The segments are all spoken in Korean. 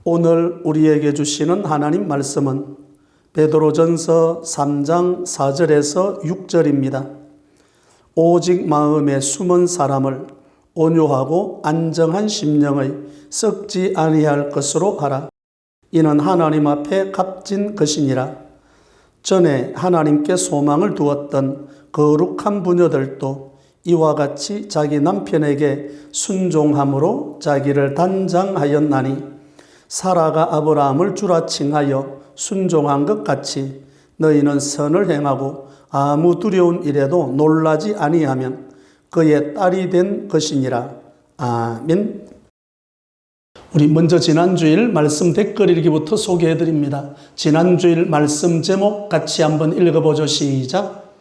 오늘 우리에게 주시는 하나님 말씀은 베드로전서 3장 4절에서 6절입니다. 오직 마음에 숨은 사람을 온유하고 안정한 심령의 썩지 아니할 것으로 하라. 이는 하나님 앞에 값진 것이니라. 전에 하나님께 소망을 두었던 거룩한 부녀들도 이와 같이 자기 남편에게 순종함으로 자기를 단장하였나니 사라가 아브라함을 주라 칭하여 순종한 것 같이 너희는 선을 행하고 아무 두려운 일에도 놀라지 아니하면 그의 딸이 된 것이니라. 아멘. 우리 먼저 지난주일 말씀 댓글 읽기부터 소개해드립니다. 지난주일 말씀 제목 같이 한번 읽어보죠. 시작.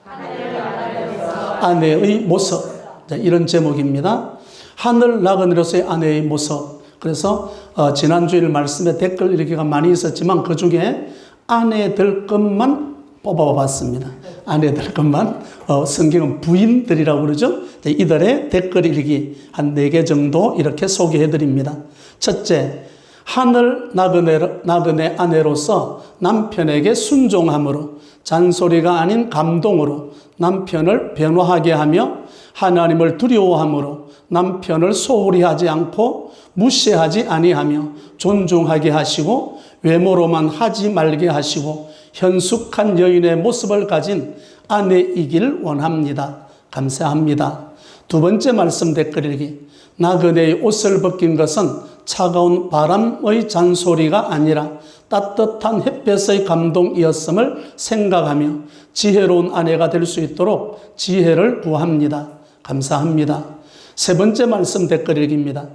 아내의 모습. 이런 제목입니다. 하늘 나그네로서의 아내의 모습. 그래서 지난주일 말씀에 댓글 읽기가 많이 있었지만 그 중에 아내들 것만 뽑아봤습니다. 아내들 것만. 성경은 부인들이라고 그러죠. 이들의 댓글 읽기 한 4개 정도 이렇게 소개해드립니다. 첫째, 하늘 나그네 아내로서 남편에게 순종함으로 잔소리가 아닌 감동으로 남편을 변화하게 하며 하나님을 두려워함으로 남편을 소홀히 하지 않고 무시하지 아니하며 존중하게 하시고 외모로만 하지 말게 하시고 현숙한 여인의 모습을 가진 아내이길 원합니다. 감사합니다. 두 번째 말씀 댓글 읽기. 나그네의 옷을 벗긴 것은 차가운 바람의 잔소리가 아니라 따뜻한 햇볕의 감동이었음을 생각하며 지혜로운 아내가 될 수 있도록 지혜를 구합니다. 감사합니다. 세 번째 말씀 댓글 읽기입니다.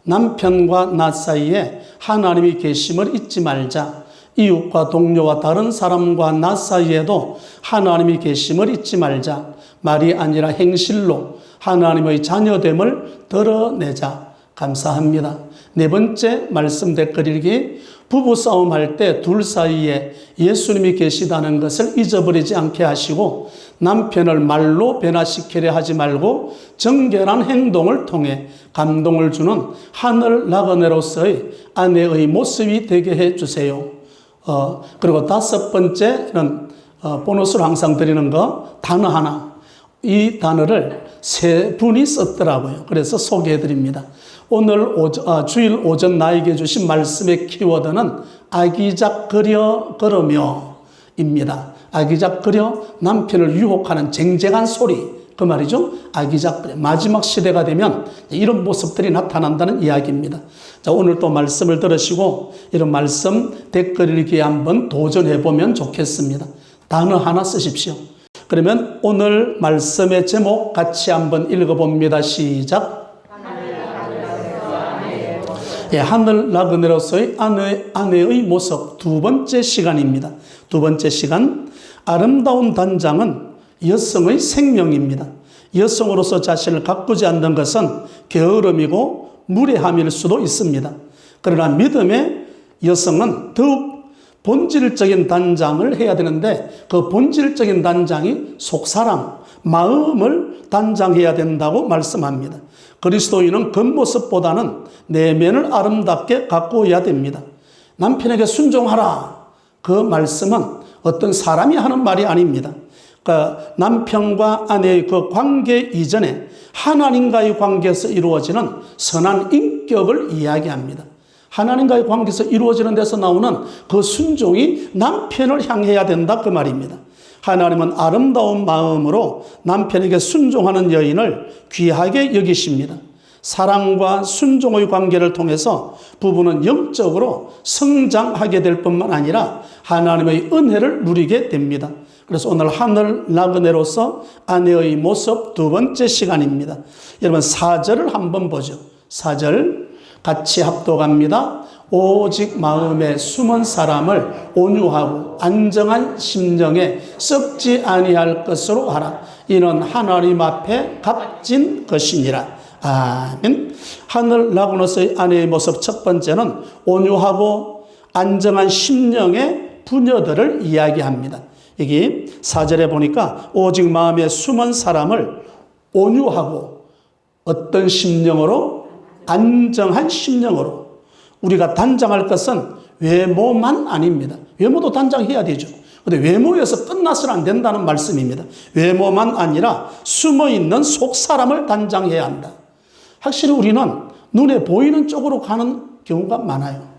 남편과 나 사이에 하나님이 계심을 잊지 말자. 이웃과 동료와 다른 사람과 나 사이에도 하나님이 계심을 잊지 말자. 말이 아니라 행실로 하나님의 자녀됨을 드러내자. 감사합니다. 네 번째 말씀 댓글 읽기. 부부싸움 할 때 둘 사이에 예수님이 계시다는 것을 잊어버리지 않게 하시고 남편을 말로 변화시키려 하지 말고 정결한 행동을 통해 감동을 주는 하늘 나그네로서의 아내의 모습이 되게 해주세요. 그리고 다섯 번째는 보너스로 항상 드리는 거 단어 하나. 이 단어를 세 분이 썼더라고요. 그래서 소개해드립니다. 오늘 주일 오전 나에게 주신 말씀의 키워드는 아기작거려 걸으며 입니다. 아기작거려 남편을 유혹하는 쟁쟁한 소리, 그 말이죠. 아기작거려. 마지막 시대가 되면 이런 모습들이 나타난다는 이야기입니다. 자, 오늘 또 말씀을 들으시고 이런 말씀 댓글 읽기에 한번 도전해보면 좋겠습니다. 단어 하나 쓰십시오. 그러면 오늘 말씀의 제목 같이 한번 읽어봅니다. 시작. 하늘 나그네로서의 아내의 모습 두 번째 시간입니다. 두 번째 시간, 아름다운 단장은 여성의 생명입니다. 여성으로서 자신을 가꾸지 않는 것은 게으름이고 무례함일 수도 있습니다. 그러나 믿음의 여성은 더욱 본질적인 단장을 해야 되는데 그 본질적인 단장이 속사람, 마음을 단장해야 된다고 말씀합니다. 그리스도인은 겉모습보다는 내면을 아름답게 가꾸어야 됩니다. 남편에게 순종하라. 그 말씀은 어떤 사람이 하는 말이 아닙니다. 그러니까 남편과 아내의 그 관계 이전에 하나님과의 관계에서 이루어지는 선한 인격을 이야기합니다. 하나님과의 관계에서 이루어지는 데서 나오는 그 순종이 남편을 향해야 된다 그 말입니다. 하나님은 아름다운 마음으로 남편에게 순종하는 여인을 귀하게 여기십니다. 사랑과 순종의 관계를 통해서 부부는 영적으로 성장하게 될 뿐만 아니라 하나님의 은혜를 누리게 됩니다. 그래서 오늘 하늘 나그네로서 아내의 모습 두 번째 시간입니다. 여러분 4절을 한번 보죠. 4절 같이 합독합니다. 오직 마음에 숨은 사람을 온유하고 안정한 심령에 썩지 아니할 것으로 하라. 이는 하나님 앞에 값진 것이니라. 아멘. 하늘 나그네로서의 아내의 모습 첫 번째는 온유하고 안정한 심령의 부녀들을 이야기합니다. 여기 4절에 보니까 오직 마음에 숨은 사람을 온유하고 어떤 심령으로? 안정한 심령으로. 우리가 단장할 것은 외모만 아닙니다. 외모도 단장해야 되죠. 그런데 외모에서 끝나서는 안 된다는 말씀입니다. 외모만 아니라 숨어있는 속사람을 단장해야 한다. 확실히 우리는 눈에 보이는 쪽으로 가는 경우가 많아요.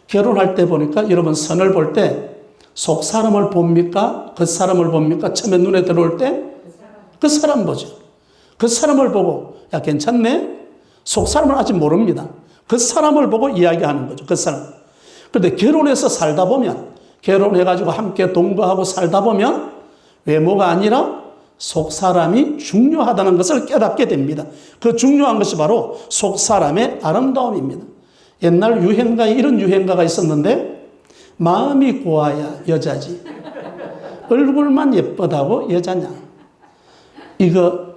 결혼할 때 보니까 여러분 선을 볼 때 속사람을 봅니까? 겉사람을 봅니까? 처음에 눈에 들어올 때 그 사람 보죠. 그 사람을 보고 야 괜찮네? 속사람을 아직 모릅니다. 그 사람을 보고 이야기하는 거죠. 그 사람. 그런데 결혼해서 살다 보면 결혼해가지고 함께 동거하고 살다 보면 외모가 아니라 속사람이 중요하다는 것을 깨닫게 됩니다. 그 중요한 것이 바로 속사람의 아름다움입니다. 옛날 유행가에 이런 유행가가 있었는데 마음이 고와야 여자지 얼굴만 예쁘다고 여자냐. 이거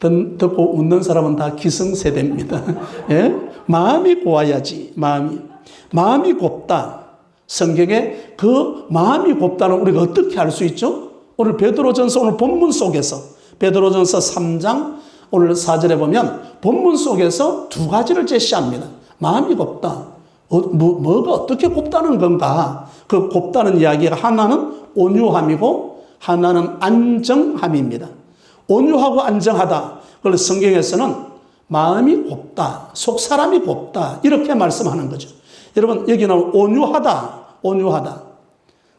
듣고 웃는 사람은 다 기성세대입니다. 예? 마음이 고와야지. 마음이 곱다. 성경에 그 마음이 곱다는 우리가 어떻게 알 수 있죠? 오늘 베드로전서 오늘 본문 속에서 베드로전서 3장 오늘 4절에 보면 본문 속에서 두 가지를 제시합니다. 마음이 곱다. 뭐가 어떻게 곱다는 건가? 그 곱다는 이야기가 하나는 온유함이고 하나는 안정함입니다. 온유하고 안정하다. 그래서 성경에서는 마음이 곱다. 속사람이 곱다. 이렇게 말씀하는 거죠. 여러분 여기 나온 온유하다.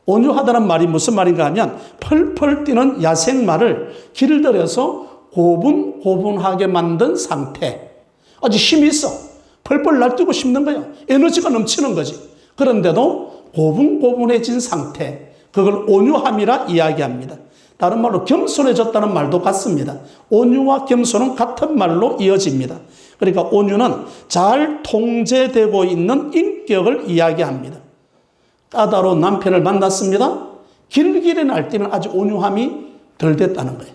온유하다는 말이 무슨 말인가 하면 펄펄 뛰는 야생마를 길들여서 고분고분하게 만든 상태. 아주 힘이 있어. 펄펄 날뛰고 싶는 거예요. 에너지가 넘치는 거지. 그런데도 고분고분해진 상태. 그걸 온유함이라 이야기합니다. 다른 말로 겸손해졌다는 말도 같습니다. 온유와 겸손은 같은 말로 이어집니다. 그러니까 온유는 잘 통제되고 있는 인격을 이야기합니다. 까다로운 남편을 만났습니다. 길길이 날뛰는 아주 온유함이 덜 됐다는 거예요.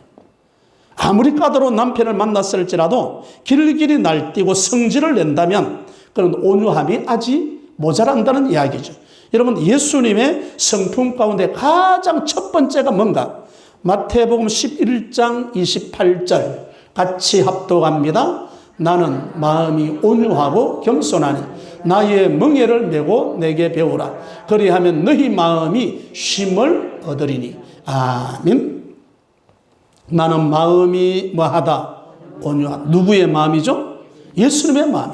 아무리 까다로운 남편을 만났을지라도 길길이 날뛰고 성질을 낸다면 그런 온유함이 아직 모자란다는 이야기죠. 여러분 예수님의 성품 가운데 가장 첫 번째가 뭔가? 마태복음 11장 28절 같이 합독합니다. 나는 마음이 온유하고 겸손하니 나의 멍에를 메고 내게 배우라. 그리하면 너희 마음이 쉼을 얻으리니. 아멘. 나는 마음이 뭐하다? 온유하다. 누구의 마음이죠? 예수님의 마음이.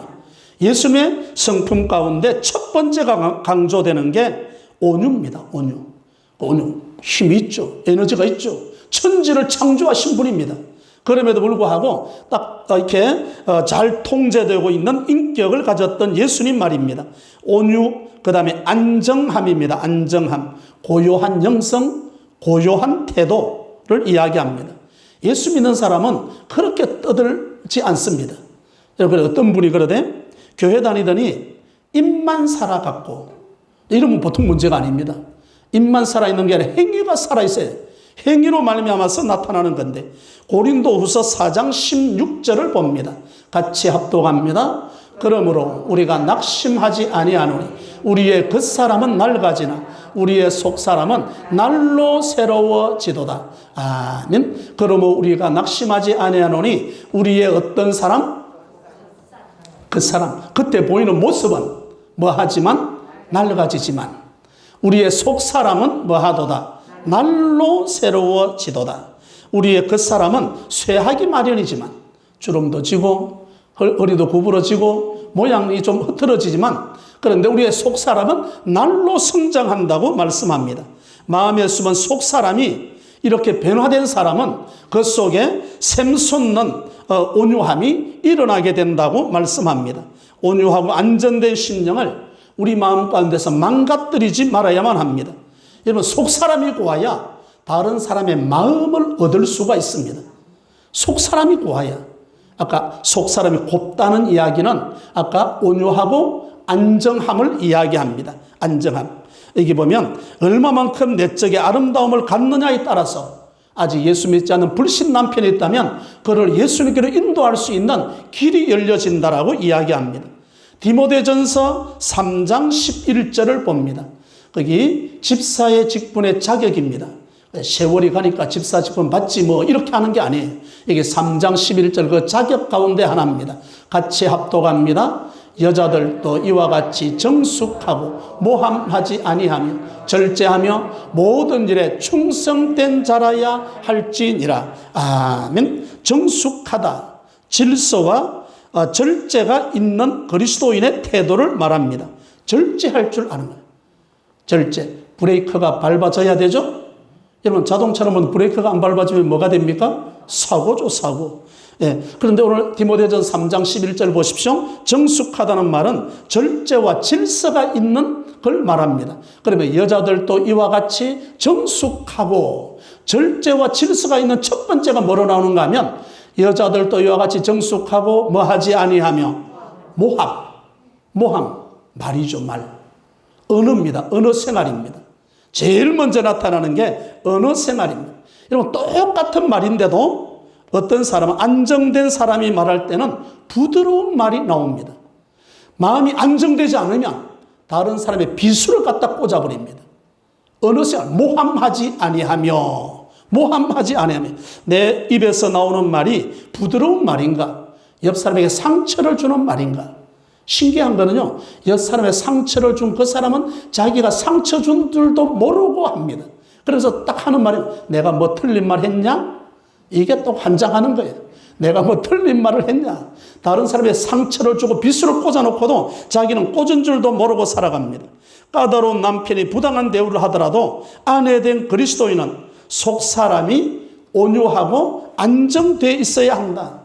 예수님의 성품 가운데 첫 번째가 강조되는 게 온유입니다. 온유. 힘이 있죠. 에너지가 있죠. 천지를 창조하신 분입니다. 그럼에도 불구하고 딱 이렇게 잘 통제되고 있는 인격을 가졌던 예수님 말입니다. 온유, 그 다음에 안정함입니다. 안정함. 고요한 영성, 고요한 태도를 이야기합니다. 예수 믿는 사람은 그렇게 떠들지 않습니다. 여러분 어떤 분이 그러대? 교회 다니더니 입만 살아갖고 이러면 보통 문제가 아닙니다. 입만 살아있는 게 아니라 행위가 살아있어요. 행위로 말미암아서 나타나는 건데 고린도후서 4장 16절을 봅니다. 같이 합독합니다. 그러므로 우리가 낙심하지 아니하노니 우리의 겉사람은 낡아지나 우리의 속사람은 날로 새로워지도다. 아멘. 그러므로 우리가 낙심하지 아니하노니 우리의 어떤 사람? 겉사람. 그때 보이는 모습은 뭐하지만 낡아지지만 우리의 속사람은 뭐하도다? 날로 새로워지도다. 우리의 겉사람은 쇠하기 마련이지만 주름도 지고 허리도 구부러지고 모양이 좀 흐트러지지만 그런데 우리의 속사람은 날로 성장한다고 말씀합니다. 마음에 숨은 속사람이 이렇게 변화된 사람은 그 속에 샘솟는 온유함이 일어나게 된다고 말씀합니다. 온유하고 안전된 심령을 우리 마음 가운데서 망가뜨리지 말아야만 합니다. 여러분 속사람이 고와야 다른 사람의 마음을 얻을 수가 있습니다. 속사람이 고와야. 아까 속사람이 곱다는 이야기는 아까 온유하고 안정함을 이야기합니다. 안정함. 여기 보면 얼마만큼 내적의 아름다움을 갖느냐에 따라서 아직 예수 믿지 않는 불신 남편이 있다면 그를 예수님께로 인도할 수 있는 길이 열려진다라고 이야기합니다. 디모데전서 3장 11절을 봅니다. 거기 집사의 직분의 자격입니다. 세월이 가니까 집사 직분 받지 뭐 이렇게 하는 게 아니에요. 이게 3장 11절 그 자격 가운데 하나입니다. 같이 합독합니다. 여자들도 이와 같이 정숙하고 모함하지 아니하며 절제하며 모든 일에 충성된 자라야 할지니라. 아멘. 정숙하다, 질서와 절제가 있는 그리스도인의 태도를 말합니다. 절제할 줄 아는 거예요. 절제. 브레이크가 밟아져야 되죠? 여러분, 자동차로 브레이크가 안 밟아지면 뭐가 됩니까? 사고죠, 사고. 예. 그런데 오늘 디모데전 3장 11절 보십시오. 정숙하다는 말은 절제와 질서가 있는 걸 말합니다. 그러면 여자들도 이와 같이 정숙하고 절제와 질서가 있는 첫 번째가 뭐로 나오는가 하면 여자들도 이와 같이 정숙하고 뭐하지 아니하며 모함. 말이죠, 말. 언어입니다. 언어 생활입니다. 제일 먼저 나타나는 게 언어 생활입니다. 여러분, 똑같은 말인데도 어떤 사람은 안정된 사람이 말할 때는 부드러운 말이 나옵니다. 마음이 안정되지 않으면 다른 사람의 비수를 갖다 꽂아버립니다. 언어 생활, 모함하지 아니하며 내 입에서 나오는 말이 부드러운 말인가? 옆 사람에게 상처를 주는 말인가? 신기한 거는요, 옆 사람의 상처를 준 그 사람은 자기가 상처 준 줄도 모르고 합니다. 그래서 딱 하는 말이 내가 뭐 틀린 말 했냐? 이게 또 환장하는 거예요. 내가 뭐 틀린 말을 했냐? 다른 사람의 상처를 주고 비수를 꽂아놓고도 자기는 꽂은 줄도 모르고 살아갑니다. 까다로운 남편이 부당한 대우를 하더라도 아내 된 그리스도인은 속 사람이 온유하고 안정되어 있어야 한다.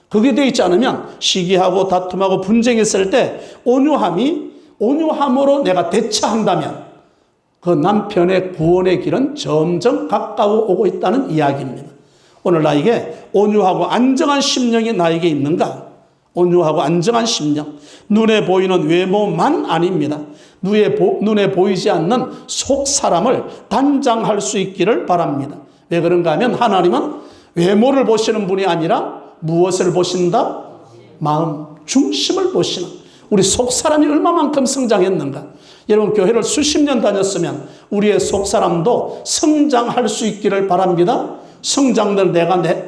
그게 되어 있지 않으면 시기하고 다툼하고 분쟁했을 때 온유함으로 내가 대처한다면 그 남편의 구원의 길은 점점 가까워 오고 있다는 이야기입니다. 오늘 나에게 온유하고 안정한 심령이 나에게 있는가? 온유하고 안정한 심령. 눈에 보이는 외모만 아닙니다. 눈에 보이지 않는 속 사람을 단장할 수 있기를 바랍니다. 왜 그런가 하면 하나님은 외모를 보시는 분이 아니라 무엇을 보신다? 마음, 중심을 보시는. 우리 속 사람이 얼마만큼 성장했는가? 여러분, 교회를 수십 년 다녔으면 우리의 속 사람도 성장할 수 있기를 바랍니다. 성장된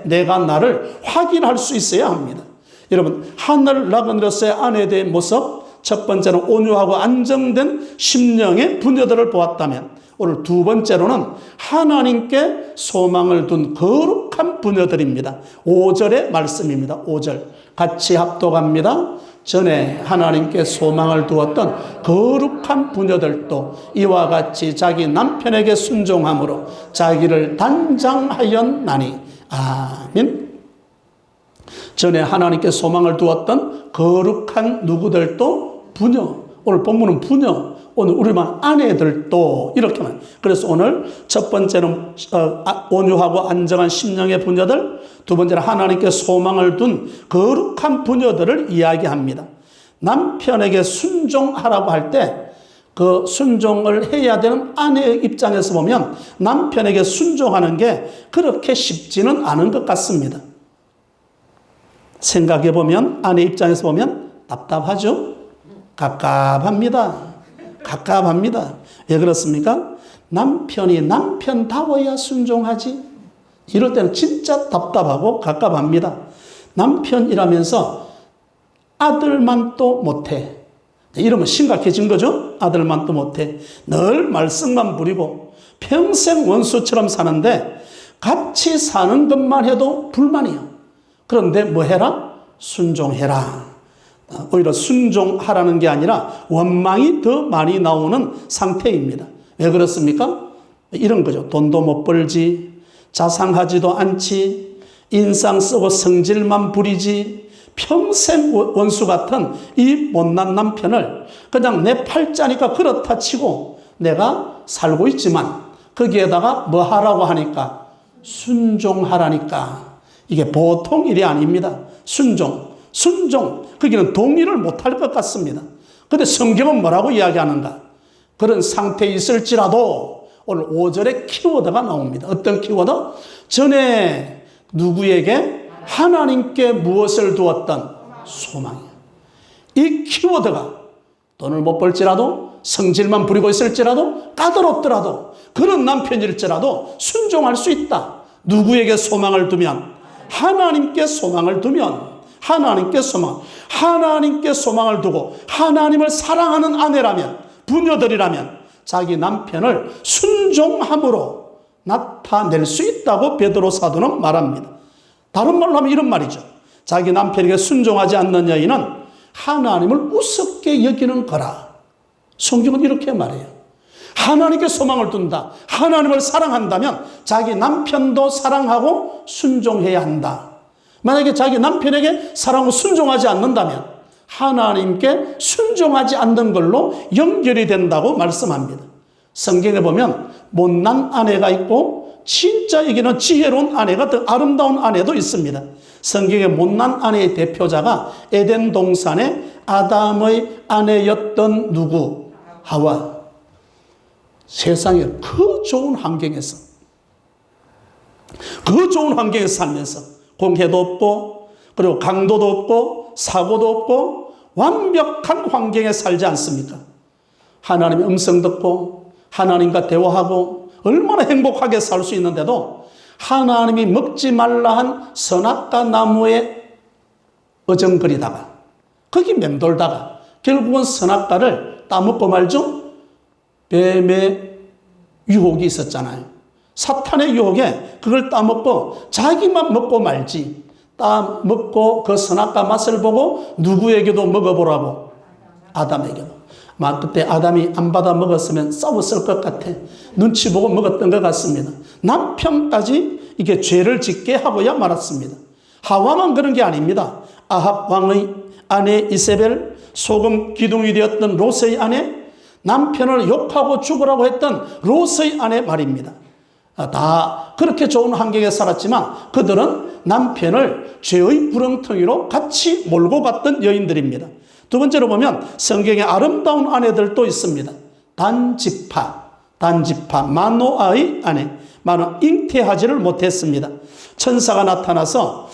내가 나를 확인할 수 있어야 합니다. 여러분, 하늘 나그네로서의 아내에 대한 모습, 첫 번째는 온유하고 안정된 심령의 부녀들을 보았다면 오늘 두 번째로는 하나님께 소망을 둔 거룩한 부녀들입니다. 5절의 말씀입니다. 5절 같이 합독합니다. 전에 하나님께 소망을 두었던 거룩한 부녀들도 이와 같이 자기 남편에게 순종함으로 자기를 단장하였나니. 아멘. 전에 하나님께 소망을 두었던 거룩한 누구들도 부녀. 오늘 본문은 부녀. 오늘 우리만 아내들도 이렇게 말. 그래서 오늘 첫 번째는 온유하고 안정한 심령의 부녀들, 두 번째는 하나님께 소망을 둔 거룩한 부녀들을 이야기합니다. 남편에게 순종하라고 할 때 그 순종을 해야 되는 아내의 입장에서 보면 남편에게 순종하는 게 그렇게 쉽지는 않은 것 같습니다. 생각해 보면 아내 입장에서 보면 답답하죠? 갑갑합니다. 왜 그렇습니까? 남편이 남편다워야 순종하지. 이럴 때는 진짜 답답하고 갑갑합니다. 남편이라면서 아들만 또 못해. 이러면 심각해진 거죠? 아들만 또 못해. 늘 말썽만 부리고 평생 원수처럼 사는데 같이 사는 것만 해도 불만이요. 그런데 뭐 해라? 순종해라. 오히려 순종하라는 게 아니라 원망이 더 많이 나오는 상태입니다. 왜 그렇습니까? 이런 거죠. 돈도 못 벌지, 자상하지도 않지, 인상 쓰고 성질만 부리지, 평생 원수 같은 이 못난 남편을 그냥 내 팔자니까 그렇다 치고 내가 살고 있지만 거기에다가 뭐 하라고 하니까 순종하라니까. 이게 보통 일이 아닙니다. 순종. 거기는 동의를 못할 것 같습니다. 그런데 성경은 뭐라고 이야기하는가? 그런 상태에 있을지라도 오늘 5절에 키워드가 나옵니다. 어떤 키워드? 전에 누구에게? 하나님께 무엇을 두었던? 소망이에요. 이 키워드가 돈을 못 벌지라도, 성질만 부리고 있을지라도, 까다롭더라도, 그런 남편일지라도 순종할 수 있다. 누구에게 소망을 두면? 하나님께 소망을 두면 하나님께 소망. 하나님께 소망을 두고 하나님을 사랑하는 아내라면, 부녀들이라면 자기 남편을 순종함으로 나타낼 수 있다고 베드로 사도는 말합니다. 다른 말로 하면 이런 말이죠. 자기 남편에게 순종하지 않는 여인은 하나님을 우습게 여기는 거라. 성경은 이렇게 말해요. 하나님께 소망을 둔다. 하나님을 사랑한다면 자기 남편도 사랑하고 순종해야 한다. 만약에 자기 남편에게 사랑하고 순종하지 않는다면 하나님께 순종하지 않는 걸로 연결이 된다고 말씀합니다. 성경에 보면 못난 아내가 있고 진짜 이게는 지혜로운 아내가 더 아름다운 아내도 있습니다. 성경의 못난 아내의 대표자가 에덴 동산의 아담의 아내였던 누구? 하와. 세상에 그 좋은 환경에서 살면서 공해도 없고 그리고 강도도 없고 사고도 없고 완벽한 환경에 살지 않습니까? 하나님의 음성 듣고 하나님과 대화하고 얼마나 행복하게 살 수 있는데도 하나님이 먹지 말라 한 선악과 나무에 어정거리다가 거기 맴돌다가 결국은 선악과를 따먹고 말죠. 뱀의 유혹이 있었잖아요. 사탄의 유혹에 그걸 따먹고 자기만 먹고 말지, 따먹고 그 선악과 맛을 보고 누구에게도 먹어보라고. 아담에게도. 막 그때 아담이 안 받아 먹었으면 싸웠을 것 같아. 눈치 보고 먹었던 것 같습니다. 남편까지 이게 죄를 짓게 하고야 말았습니다. 하와만 그런 게 아닙니다. 아합 왕의 아내 이세벨, 소금 기둥이 되었던 롯의 아내, 남편을 욕하고 죽으라고 했던 롯의 아내 말입니다. 다 그렇게 좋은 환경에 살았지만 그들은 남편을 죄의 구렁텅이로 같이 몰고 갔던 여인들입니다. 두 번째로 보면 성경에 아름다운 아내들도 있습니다. 단지파, 마노아의 아내. 마노아 잉태하지를 못했습니다. 천사가 나타나서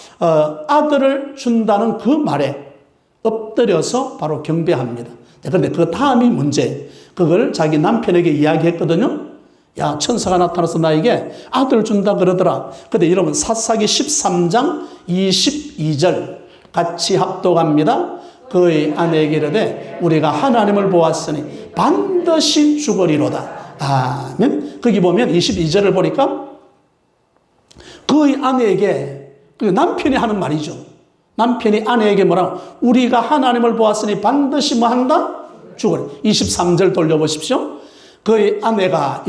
아들을 준다는 그 말에 엎드려서 바로 경배합니다. 그런데 그 다음이 문제예요. 그걸 자기 남편에게 이야기했거든요. 야, 천사가 나타나서 나에게 아들 준다 그러더라. 근데 여러분 사사기 13장 22절 같이 합독합니다. 그의 아내에게 이르되 우리가 하나님을 보았으니 반드시 죽으리로다. 아멘. 거기 보면 22절을 보니까 그의 아내에게, 남편이 하는 말이죠. 남편이 아내에게 뭐라고? 우리가 하나님을 보았으니 반드시 뭐 한다? 죽으리. 23절 돌려보십시오. 그의 아내가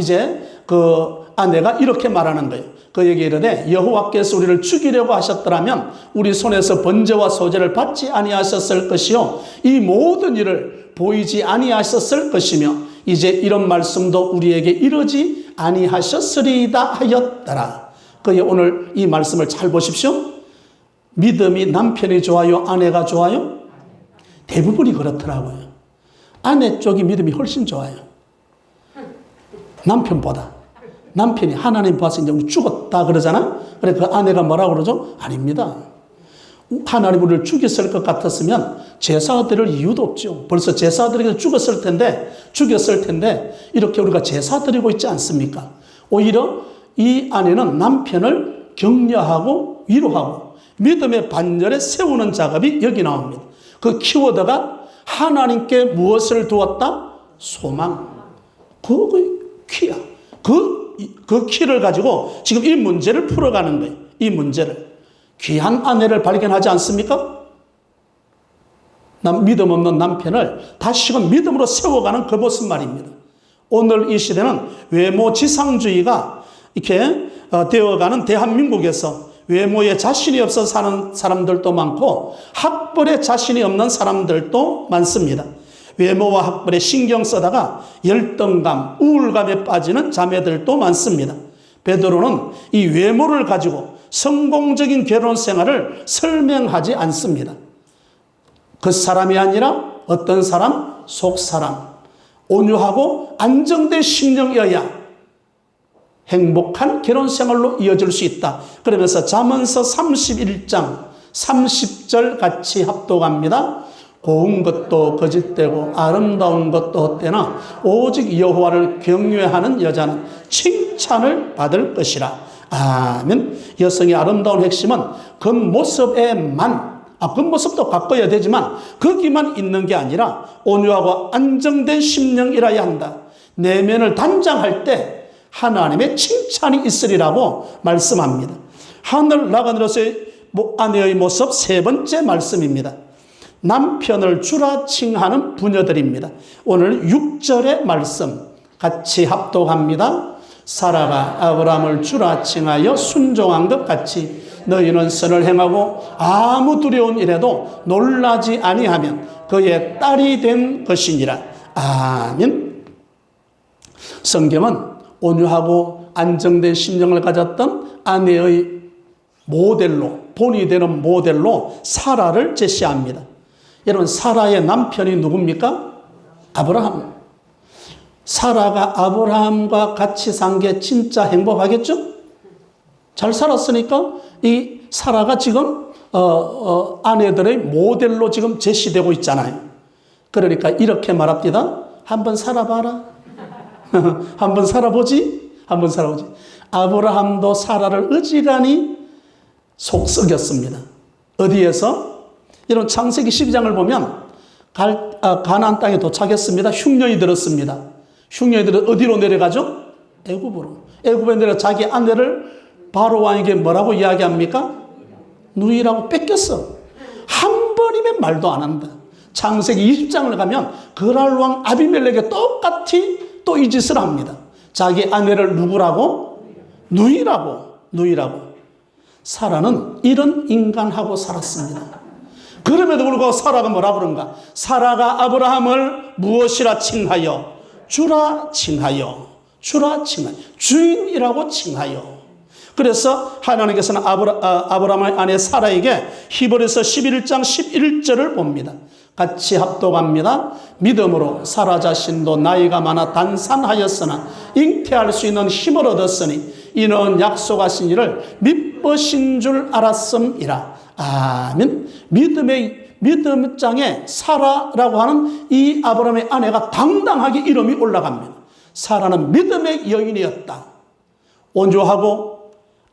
아내가 이렇게 말하는 거예요. 그에게 이르되 여호와께서 우리를 죽이려고 하셨더라면 우리 손에서 번제와 소제를 받지 아니하셨을 것이요 이 모든 일을 보이지 아니하셨을 것이며 이제 이런 말씀도 우리에게 이르지 아니하셨으리이다 하였더라. 그의 오늘 이 말씀을 잘 보십시오. 믿음이 남편이 좋아요, 아내가 좋아요? 대부분이 그렇더라고요. 아내 쪽이 믿음이 훨씬 좋아요. 남편보다. 남편이 하나님 봐서 이제 우리 죽었다 그러잖아. 그래 그 아내가 뭐라고 그러죠? 아닙니다. 하나님 우리를 죽였을 것 같았으면 제사 드릴 이유도 없죠. 벌써 제사 드리기 죽였을 텐데 이렇게 우리가 제사 드리고 있지 않습니까? 오히려 이 아내는 남편을 격려하고 위로하고 믿음의 반열에 세우는 작업이 여기 나옵니다. 그 키워드가 하나님께 무엇을 두었다? 소망. 그 키야. 그 키를 가지고 지금 이 문제를 풀어가는 거예요. 이 문제를. 귀한 아내를 발견하지 않습니까? 믿음 없는 남편을 다시금 믿음으로 세워가는 그 모습 말입니다. 오늘 이 시대는 외모 지상주의가 이렇게 되어가는 대한민국에서 외모에 자신이 없어 사는 사람들도 많고 학벌에 자신이 없는 사람들도 많습니다. 외모와 학벌에 신경 쓰다가 열등감, 우울감에 빠지는 자매들도 많습니다. 베드로는 이 외모를 가지고 성공적인 결혼 생활을 설명하지 않습니다. 그 사람이 아니라 어떤 사람? 속 사람. 온유하고 안정된 심령이어야 행복한 결혼 생활로 이어질 수 있다. 그러면서 잠언서 31장 30절 같이 합독합니다. 고운 것도 거짓되고 아름다운 것도 헛되나 오직 여호와를 경외하는 여자는 칭찬을 받을 것이라. 아멘. 여성의 아름다운 핵심은 겉모습에만 그 모습도 바꿔야 되지만 거기만 있는 게 아니라 온유하고 안정된 심령이라야 한다. 내면을 단장할 때 하나님의 칭찬이 있으리라고 말씀합니다. 하늘 나가느라서의 아내의 모습 세 번째 말씀입니다. 남편을 주라 칭하는 부녀들입니다. 오늘 6절의 말씀 같이 합독합니다. 사라가 아브라함을 주라 칭하여 순종한 것 같이 너희는 선을 행하고 아무 두려운 일에도 놀라지 아니하면 그의 딸이 된 것이니라. 아멘. 성경은 온유하고 안정된 심령을 가졌던 아내의 모델로, 본이 되는 모델로 사라를 제시합니다. 여러분, 사라의 남편이 누굽니까? 아브라함. 사라가 아브라함과 같이 산 게 진짜 행복하겠죠? 잘 살았으니까 이 사라가 지금 아내들의 모델로 지금 제시되고 있잖아요. 그러니까 이렇게 말합니다. 한번 살아봐라. 한번 살아보지. 한번 살아보지. 아브라함도 사라를 어지간히 속썩였습니다. 어디에서? 이런 창세기 12장을 보면 가나안 땅에 도착했습니다. 흉년이 들었습니다. 흉년이 들어 어디로 내려가죠? 애굽으로. 애굽에 내려 자기 아내를 바로 왕에게 뭐라고 이야기합니까? 누이라고 뺏겼어. 한 번이면 말도 안 한다. 창세기 20장을 가면 그랄 왕 아비멜렉에 똑같이 또 이 짓을 합니다. 자기 아내를 누구라고? 누이라고. 사라는 이런 인간하고 살았습니다. 그럼에도 불구하고 사라가 뭐라 그런가? 사라가 아브라함을 무엇이라 칭하여? 주라 칭하여. 주인이라고 칭하여. 그래서 하나님께서는 아브라함의 아내 사라에게 히브리서 11장 11절을 봅니다. 같이 합독합니다. 믿음으로 사라 자신도 나이가 많아 단산하였으나 잉태할 수 있는 힘을 얻었으니 이는 약속하신 이를 미쁘신 줄 알았음이라. 아멘. 믿음장에 사라라고 하는 이 아브라함의 아내가 당당하게 이름이 올라갑니다. 사라는 믿음의 여인이었다. 온유하고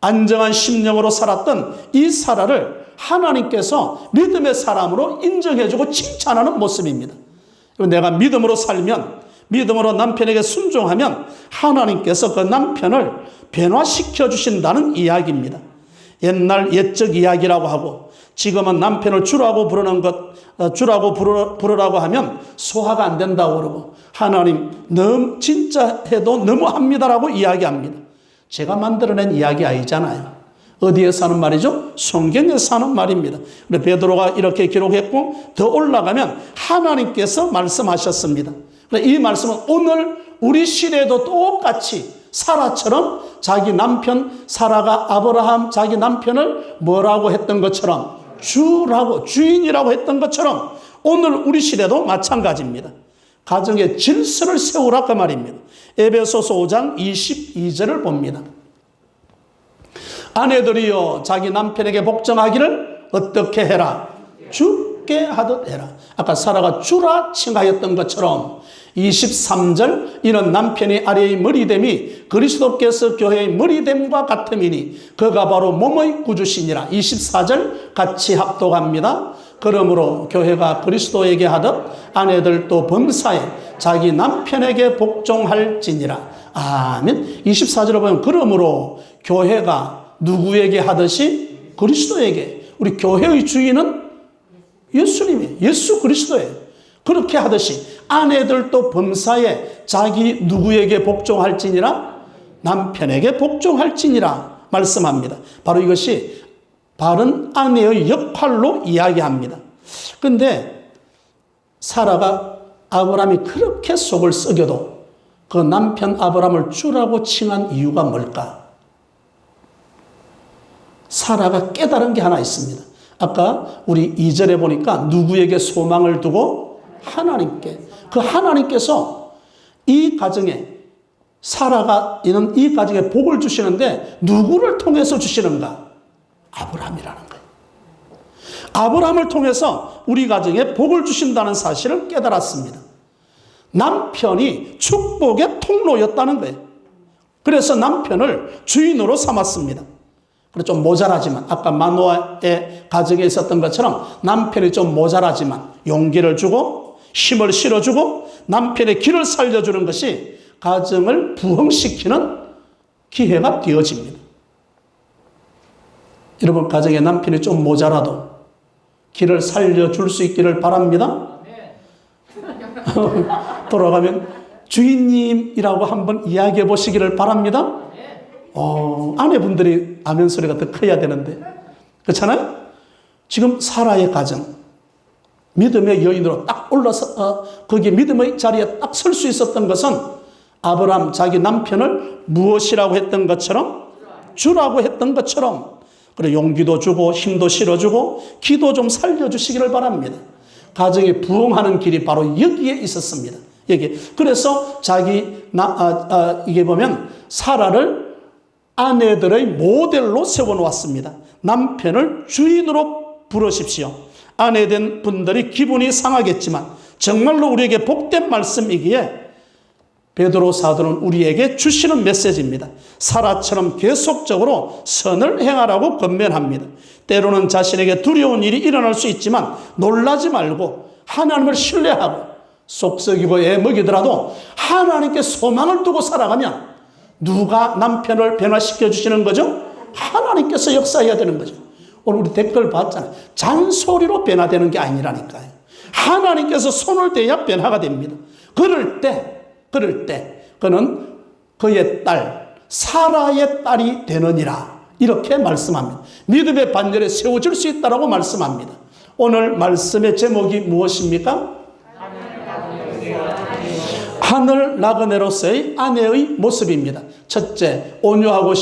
안정한 심령으로 살았던 이 사라를 하나님께서 믿음의 사람으로 인정해주고 칭찬하는 모습입니다. 내가 믿음으로 살면, 믿음으로 남편에게 순종하면 하나님께서 그 남편을 변화시켜 주신다는 이야기입니다. 옛날 옛적 이야기라고 하고 지금은 남편을 주라고 부르라고 하면 소화가 안 된다고 그러고 하나님 진짜 해도 너무합니다라고 이야기합니다. 제가 만들어낸 이야기 아니잖아요. 어디에서 하는 말이죠? 성경에서 하는 말입니다. 우리 베드로가 이렇게 기록했고 더 올라가면 하나님께서 말씀하셨습니다. 이 말씀은 오늘 우리 시대에도 똑같이 사라처럼 자기 남편 사라가 아브라함 자기 남편을 뭐라고 했던 것처럼 주인이라고 했던 것처럼 오늘 우리 시대도 마찬가지입니다. 가정의 질서를 세우라 그 말입니다. 에베소서 5장 22절을 봅니다. 아내들이여 자기 남편에게 복종하기를 어떻게 해라? 주께 하듯 해라. 아까 사라가 주라 칭하였던 것처럼 23절 이는 남편이 아래의 머리됨이 그리스도께서 교회의 머리됨과 같음이니 그가 바로 몸의 구주시니라. 24절 같이 합독합니다. 그러므로 교회가 그리스도에게 하듯 아내들도 범사에 자기 남편에게 복종할지니라. 아멘. 24절을 보면 그러므로 교회가 누구에게 하듯이 그리스도에게. 우리 교회의 주인은 예수님이에요. 예수 그리스도예요. 그렇게 하듯이 아내들도 범사에 자기 누구에게 복종할지니라? 남편에게 복종할지니라 말씀합니다. 바로 이것이 바른 아내의 역할로 이야기합니다. 그런데 사라가 아브라함이 그렇게 속을 썩여도 그 남편 아브라함을 주라고 칭한 이유가 뭘까? 사라가 깨달은 게 하나 있습니다. 아까 우리 2절에 보니까 누구에게 소망을 두고? 하나님께. 그 하나님께서 이 가정에 사라가 있는 이 가정에 복을 주시는데 누구를 통해서 주시는가? 아브라함이라는 거예요. 아브라함을 통해서 우리 가정에 복을 주신다는 사실을 깨달았습니다. 남편이 축복의 통로였다는 거예요. 그래서 남편을 주인으로 삼았습니다. 그래 좀 모자라지만 아까 마노아의 가정에 있었던 것처럼 남편이 좀 모자라지만 용기를 주고 힘을 실어주고 남편의 길을 살려주는 것이 가정을 부흥시키는 기회가 되어집니다. 여러분 가정에 남편이 좀 모자라도 길을 살려줄 수 있기를 바랍니다. 돌아가면 주인님이라고 한번 이야기해 보시기를 바랍니다. 아내분들이 아멘 소리가 더 커야 되는데 그렇잖아요? 지금 사라의 가정 믿음의 여인으로 딱 올라서 거기 믿음의 자리에 딱 설 수 있었던 것은 아브라함 자기 남편을 무엇이라고 했던 것처럼 주라고 했던 것처럼 그래 용기도 주고 힘도 실어주고 기도 좀 살려주시기를 바랍니다. 가정이 부흥하는 길이 바로 여기에 있었습니다. 여기 그래서 이게 보면 사라를 아내들의 모델로 세워놓았습니다. 남편을 주인으로 부르십시오. 아내된 분들이 기분이 상하겠지만 정말로 우리에게 복된 말씀이기에 베드로 사도는 우리에게 주시는 메시지입니다. 사라처럼 계속적으로 선을 행하라고 권면합니다. 때로는 자신에게 두려운 일이 일어날 수 있지만 놀라지 말고 하나님을 신뢰하고 속썩이고 애먹이더라도 하나님께 소망을 두고 살아가면 누가 남편을 변화시켜 주시는 거죠? 하나님께서 역사해야 되는 거죠. 오늘 우리 댓글 봤잖아요. 잔소리로 변화되는 게 아니라니까요. 하나님께서 손을 대야 변화가 됩니다. 그럴 때 그는 그의 딸 사라의 딸이 되느니라 이렇게 말씀합니다. 믿음의 반열에 세워질 수 있다라고 말씀합니다. 오늘 말씀의 제목이 무엇입니까? 하늘 나그네로서의 아내의 모습입니다. 첫째, 온유하고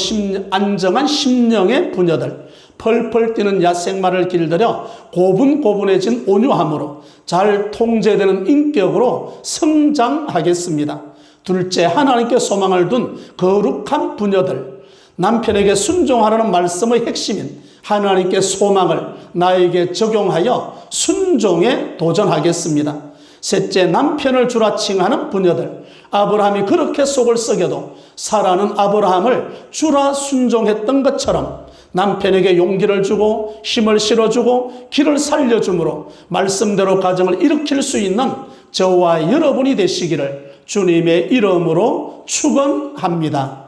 안정한 심령의 부녀들, 펄펄 뛰는 야생마를 길들여 고분고분해진 온유함으로 잘 통제되는 인격으로 성장하겠습니다. 둘째, 하나님께 소망을 둔 거룩한 부녀들, 남편에게 순종하라는 말씀의 핵심인 하나님께 소망을 나에게 적용하여 순종에 도전하겠습니다. 셋째, 남편을 주라 칭하는 부녀들, 아브라함이 그렇게 속을 썩여도 사라는 아브라함을 주라 순종했던 것처럼 남편에게 용기를 주고 힘을 실어주고 길을 살려주므로 말씀대로 가정을 일으킬 수 있는 저와 여러분이 되시기를 주님의 이름으로 축원합니다.